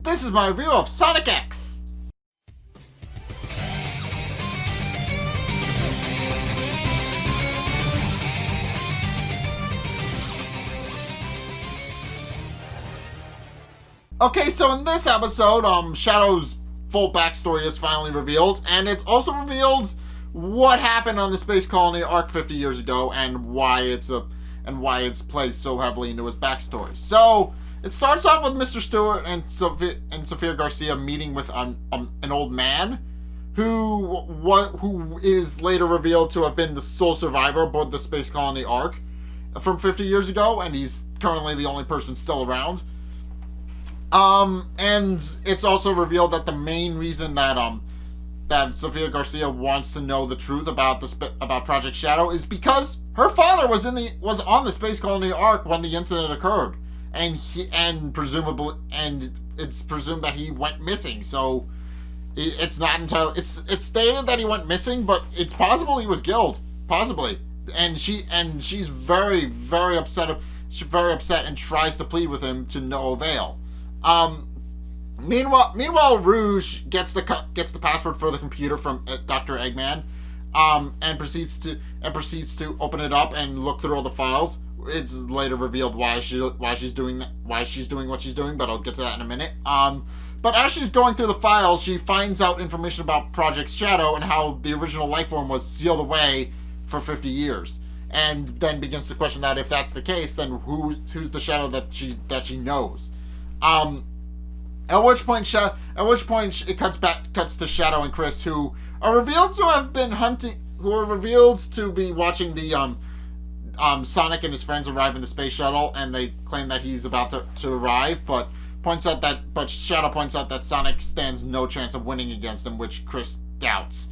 this is my review of Sonic X. Okay, so in this episode, Shadow's full backstory is finally revealed, and it's also revealed what happened on the Space Colony Ark 50 years ago and why it's placed so heavily into his backstory. So it starts off with Mr. Stewart and Sophia Garcia meeting with an old man who is later revealed to have been the sole survivor aboard the Space Colony Ark from 50 years ago, and he's currently the only person still around. And it's also revealed that the main reason that Sophia Garcia wants to know the truth about Project Shadow is because her father was on the Space Colony Ark when the incident occurred, and it's presumed that he went missing. So it's not entirely. It's stated that he went missing, but it's possible he was killed, possibly. And she's very, very upset. She's very upset and tries to plead with him to no avail. Meanwhile, Rouge gets the password for the computer from Dr. Eggman, and proceeds to open it up and look through all the files. It's later revealed why she's doing what she's doing, but I'll get to that in a minute. But as she's going through the files, she finds out information about Project Shadow and how the original life form was sealed away for 50 years, and then begins to question that if that's the case, then who's the Shadow that she knows. At which point it cuts to Shadow and Chris, who are revealed to be watching the Sonic and his friends arrive in the space shuttle, and they claim that he's about to arrive, but Shadow points out that Sonic stands no chance of winning against him, which Chris doubts.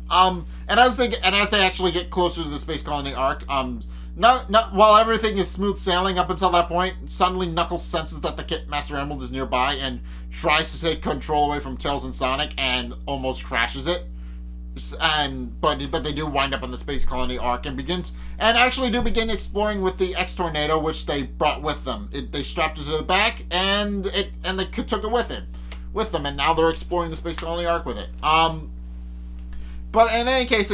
And as they actually get closer to the Space Colony Ark, while everything is smooth sailing up until that point, suddenly Knuckles senses that the Master Emerald is nearby and tries to take control away from Tails and Sonic and almost crashes it. But they do wind up on the Space Colony Ark and begin exploring with the X-Tornado, which they brought with them. They strapped it to the back and they took it with them, and now they're exploring the Space Colony Ark with it. But in any case,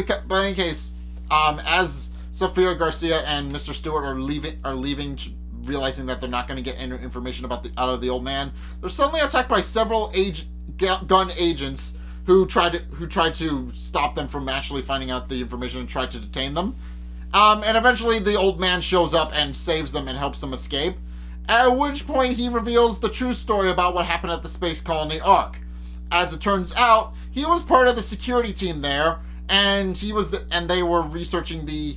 as Sophia Garcia and Mr. Stewart are leaving, realizing that they're not going to get any information out of the old man, they're suddenly attacked by several gun agents who tried to stop them from actually finding out the information and tried to detain them. And eventually the old man shows up and saves them and helps them escape. At which point he reveals the true story about what happened at the Space Colony Ark. As it turns out, he was part of the security team there, and they were researching they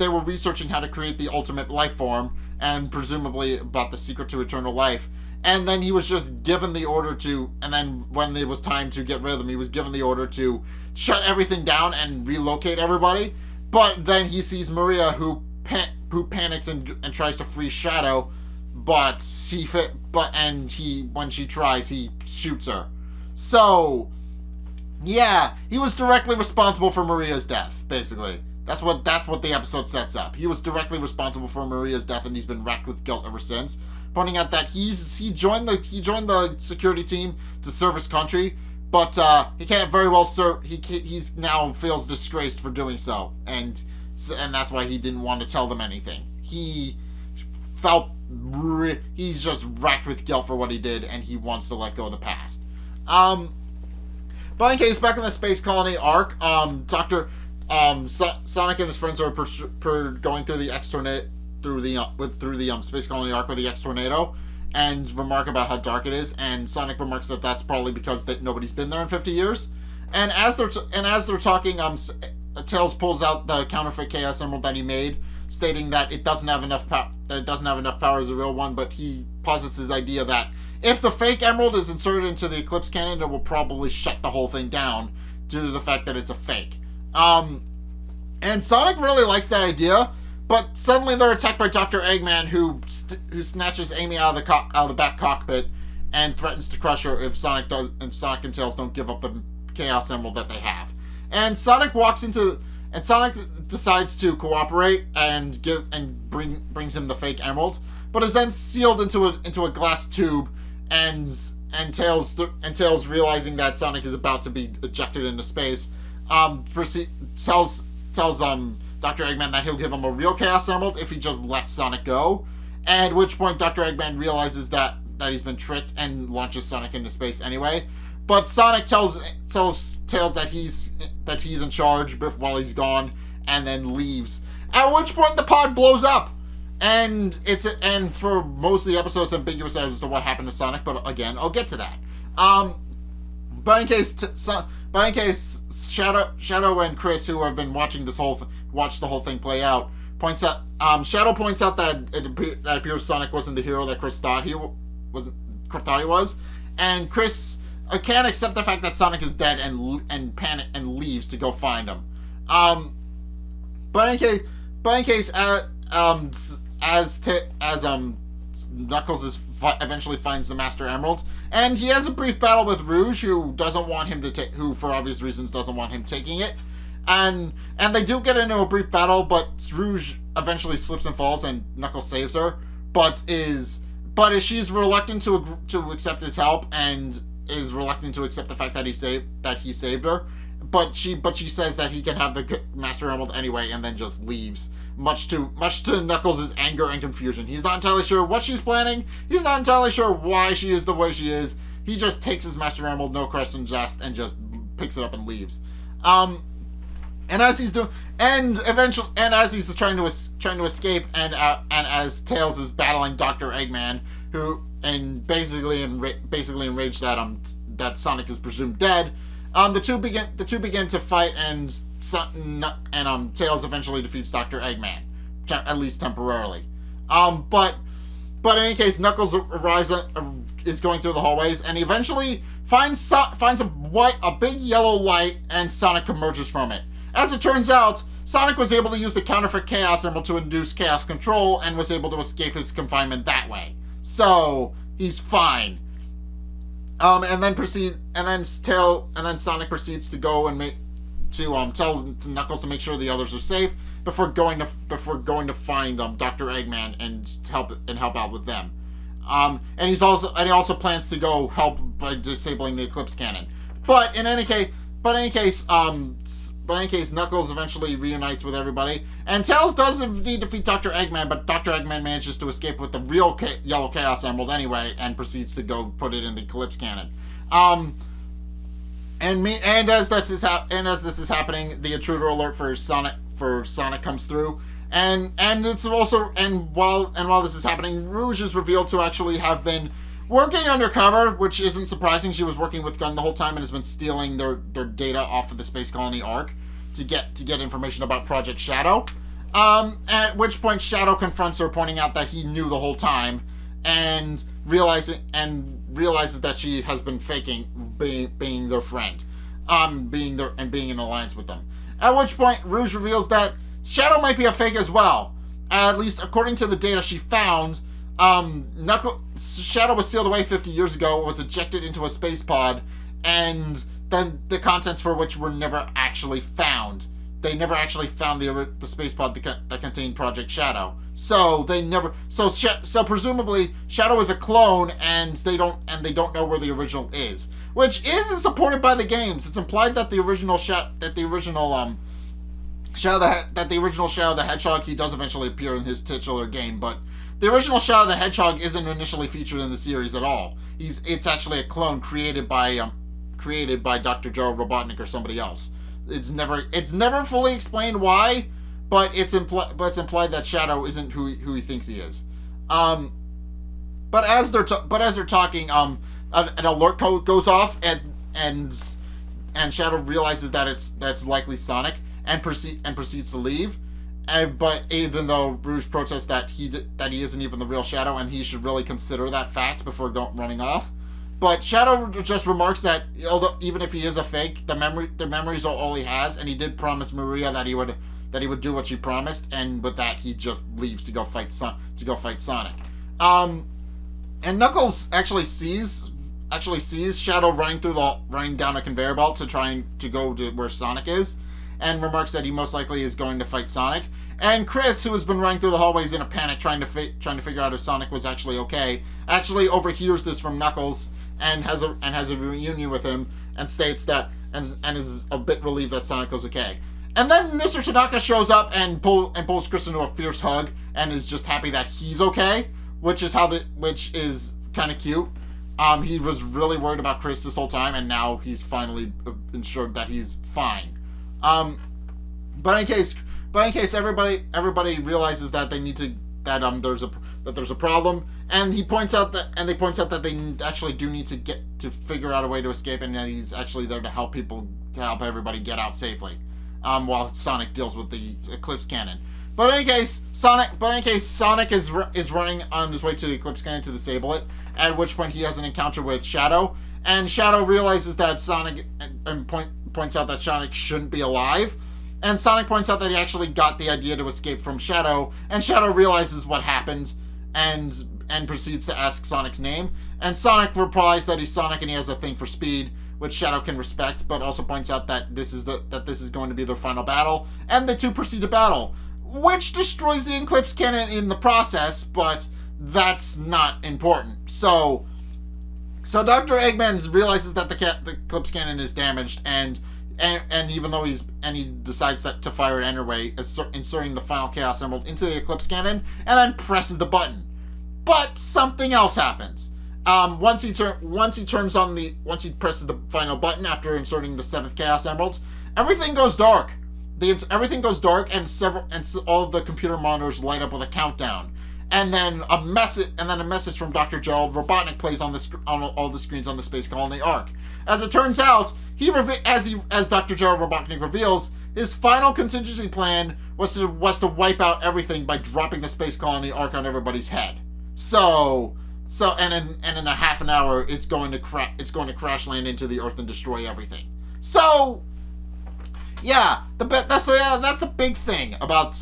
were researching how to create the ultimate life form, and presumably about the secret to eternal life. And then he was just given the order and then when it was time to get rid of them, he was given the order to shut everything down and relocate everybody. But then he sees Maria, who panics and tries to free Shadow, when she tries, he shoots her. So, yeah, he was directly responsible for Maria's death, basically. That's what the episode sets up. He was directly responsible for Maria's death, and he's been racked with guilt ever since. Pointing out that he joined the security team to serve his country, but he can't very well serve. He's now feels disgraced for doing so, and that's why he didn't want to tell them anything. He's just racked with guilt for what he did, and he wants to let go of the past. But in case, back in the Space Colony Ark, Sonic and his friends are going through the X-Tornado through the Space Colony Ark with the X-Tornado, and remark about how dark it is. And Sonic remarks that that's probably because nobody's been there in 50 years. And as they're talking, Tails pulls out the counterfeit Chaos Emerald that he made, stating that it doesn't have enough power. That it doesn't have enough power as a real one. But he posits his idea that if the fake emerald is inserted into the Eclipse Cannon, it will probably shut the whole thing down due to the fact that it's a fake. And Sonic really likes that idea, but suddenly they're attacked by Dr. Eggman, who snatches Amy out of the back cockpit and threatens to crush her if Sonic and Tails don't give up the Chaos Emerald that they have. And Sonic decides to cooperate and brings him the fake emerald, but is then sealed into a glass tube and Tails realizing that Sonic is about to be ejected into space, tells Dr. Eggman that he'll give him a real Chaos Emerald if he just lets Sonic go. At which point Dr. Eggman realizes that he's been tricked and launches Sonic into space anyway. But Sonic tells Tails that he's in charge while he's gone, and then leaves. At which point the pod blows up. And for most of the episodes, it's ambiguous as to what happened to Sonic. But again, I'll get to that. But in case Shadow and Chris, who have been watching the whole thing play out, Shadow points out that that appears Sonic wasn't the hero that Chris thought he was, and Chris can't accept the fact that Sonic is dead and panic and leaves to go find him. But in case Knuckles eventually finds the Master Emerald, and he has a brief battle with Rouge, who doesn't want him to take, who for obvious reasons doesn't want him taking it, and they do get into a brief battle, but Rouge eventually slips and falls, and Knuckles saves her, but she's reluctant to accept his help, and is reluctant to accept the fact that he saved her. But she says that he can have the Master Emerald anyway, and then just leaves. Much to Knuckles' anger and confusion. He's not entirely sure what she's planning. He's not entirely sure why she is the way she is. He just takes his Master Emerald, no questions asked, and just picks it up and leaves. And as he's trying to escape, and as Tails is battling Dr. Eggman, who basically enraged that Sonic is presumed dead. The two begin to fight, and Tails eventually defeats Dr. Eggman, at least temporarily. But in any case, Knuckles is going through the hallways, and he eventually finds a big yellow light, and Sonic emerges from it. As it turns out, Sonic was able to use the counterfeit Chaos Emerald to induce chaos control, and was able to escape his confinement that way. So he's fine. And then Sonic proceeds to go and tell Knuckles to make sure the others are safe before going to find Dr. Eggman and help out with them. And he also plans to go help by disabling the Eclipse Cannon. But in any case, Knuckles eventually reunites with everybody, and Tails does indeed defeat Dr. Eggman, but Dr. Eggman manages to escape with the real yellow Chaos Emerald anyway, and proceeds to go put it in the Eclipse Cannon. And as this is happening, the intruder alert for Sonic comes through, and while this is happening, Rouge is revealed to actually have been working undercover, which isn't surprising. She was working with Gun the whole time and has been stealing their data off of the Space Colony Ark to get information about Project Shadow. At which point Shadow confronts her, pointing out that he knew the whole time, and realizes that she has been faking being their friend, being in alliance with them. At which point Rouge reveals that Shadow might be a fake as well. At least according to the data she found. Shadow was sealed away 50 years ago, was ejected into a space pod, and then the contents for which were never actually found. They never actually found the space pod that contained Project Shadow. So presumably Shadow is a clone, and they don't know where the original is, which isn't supported by the games. It's implied that the original Shadow the Hedgehog, he does eventually appear in his titular game, but the original Shadow the Hedgehog isn't initially featured in the series at all. It's actually a clone created by Dr. Joe Robotnik or somebody else. It's never fully explained why, but it's implied that Shadow isn't who he thinks he is. But as they're talking, an alert code goes off, and Shadow realizes that that's likely Sonic, and proceeds to leave. But even though Rouge protests that he isn't even the real Shadow, and he should really consider that fact before running off. But Shadow just remarks that even if he is a fake, the memories are all he has, and he did promise Maria that he would do what she promised, and with that he just leaves to go fight Sonic. And Knuckles actually sees Shadow running down a conveyor belt to go to where Sonic is, and remarks that he most likely is going to fight Sonic. And Chris, who has been running through the hallways in a panic trying to figure out if Sonic was actually okay, actually overhears this from Knuckles and has a reunion with him and states that and is a bit relieved that Sonic was okay. And then Mr. Tanaka shows up and pulls Chris into a fierce hug and is just happy that he's okay, which is kind of cute. He was really worried about Chris this whole time, and now he's finally ensured that he's fine. But in case everybody realizes that they need to there's a problem, and they point out that they actually do need to figure out a way to escape, and that he's actually there to help everybody get out safely, while Sonic deals with the Eclipse Cannon. But in any case, Sonic is running on his way to the Eclipse Cannon to disable it, at which point he has an encounter with Shadow, and Shadow realizes that Sonic and points out that Sonic shouldn't be alive, and Sonic points out that he actually got the idea to escape from Shadow, and Shadow realizes what happened and proceeds to ask Sonic's name, and Sonic replies that he's Sonic and he has a thing for speed, which Shadow can respect, but also points out that this is going to be their final battle, and the two proceed to battle, which destroys the Eclipse Cannon in the process, but that's not important. So Dr. Eggman realizes that the Eclipse Cannon is damaged, and even though he decides to fire it anyway, inserting the final Chaos Emerald into the Eclipse Cannon, and then presses the button. But something else happens. Once he presses the final button after inserting the 7th Chaos Emerald, everything goes dark. Everything goes dark, and all of the computer monitors light up with a countdown. And then a message from Dr. Gerald Robotnik plays on all the screens on the Space Colony Ark. As it turns out, as Dr. Gerald Robotnik reveals, his final contingency plan was to wipe out everything by dropping the Space Colony Ark on everybody's head. And in a half an hour, it's going to crash land into the Earth and destroy everything. So, yeah, that's the big thing about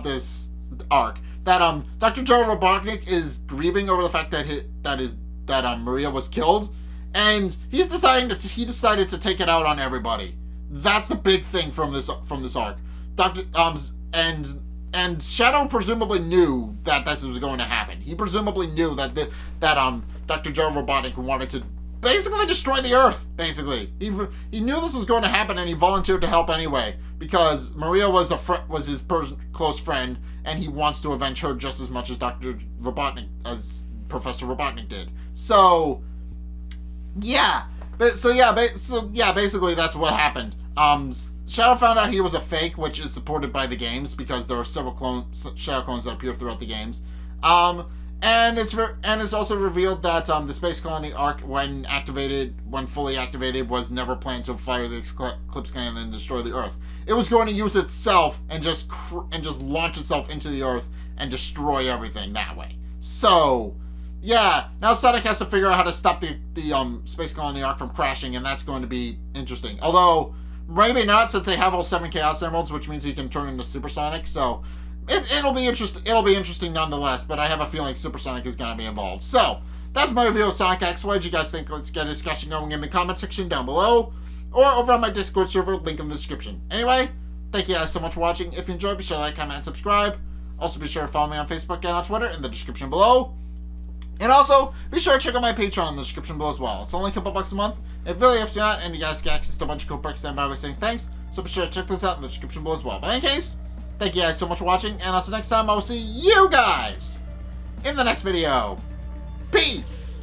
this arc. That Dr. Gerald Robotnik is grieving over the fact that Maria was killed, and he decided to take it out on everybody. That's the big thing from this arc. And Shadow presumably knew that this was going to happen. He presumably knew that Dr. Gerald Robotnik wanted to basically destroy the Earth. Basically, he knew this was going to happen, and he volunteered to help anyway because Maria was his close friend, and he wants to avenge her just as much as Professor Robotnik did. So, yeah. Basically that's what happened. Shadow found out he was a fake, which is supported by the games because there are several Shadow clones that appear throughout the games. And it's also revealed that the Space Colony Ark, when fully activated, was never planned to fire the Eclipse Cannon and destroy the Earth. It was going to use itself and just launch itself into the Earth and destroy everything that way. So, yeah, now Sonic has to figure out how to stop the Space Colony Ark from crashing, and that's going to be interesting. Although, maybe not, since they have all 7 Chaos Emeralds, which means he can turn into Super Sonic, so it'll be interesting. It'll be interesting nonetheless, but I have a feeling Super Sonic is going to be involved. So, that's my review of Sonic X. What did you guys think? Let's get a discussion going in the comment section down below, or over on my Discord server, link in the description. Anyway, thank you guys so much for watching. If you enjoyed, be sure to like, comment, and subscribe. Also, be sure to follow me on Facebook and on Twitter in the description below. And also, be sure to check out my Patreon in the description below as well. It's only a couple bucks a month. It really helps me out, and you guys get access to a bunch of cool perks and by saying thanks. So be sure to check this out in the description below as well. But in any case, thank you guys so much for watching, and until next time, I will see you guys in the next video. Peace!